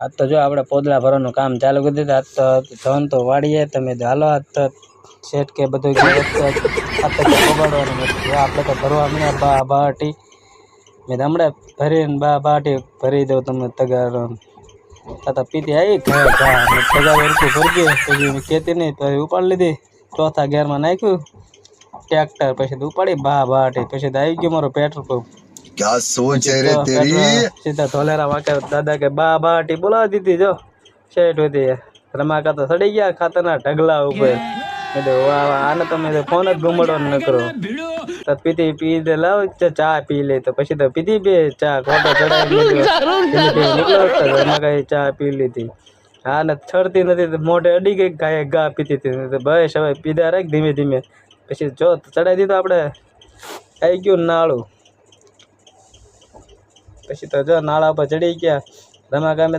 આજ તો જો આપણે પોદળા ભરવાનું કામ ચાલુ કરી દીધું. આજ તો ધન તો વાળીએ તમે હાલો. આજ તો શેઠ કે બધું આજ તો બગાડવાનું નથી. આપણે તો ભરવા મળ્યા બા બાટી. મેં હમણાં ભરીને બાટી ભરી દઉં તમને તગારો. આ તો પીતી આવી તગારો હરખું ભરજે. પછી મેં કહેતી નહીં પછી ઉપાડી લીધી. ચોથા ગેરમાં નાખ્યું ટ્રેક્ટર. પછી ઉપાડી બાટી. પછી તો આવી ગયો મારો પેટ્રોલ પંપ. क्या सोच है रे तेरी? સીધા ધોલેરા વાકે દાદા કે બાટી બોલાવી દીધી. જો શેઠ હતી રમાકા તો સડી ગયા ખાતરના ઢગલા ઉપર. આને તો મેં ફોન જ ઘુમાડવાનો ન કરો. તો પીતી પી દે લાવ ચા પી લે. તો પછી તો પીધી બે ચા ખોટો ચડાવી રમાકા ચા પી લીધી. હા ને છડતી નથી મોઢે અડી ગઈ ગાય ગા પીતી હતી. બસ હવે પીધા રાખ ધીમે ધીમે. પછી જો ચડાવી દીધું આપણે આવી ગયું નાળું. પછી તો જો નાળા પર ચડી ગયા રમા ગામે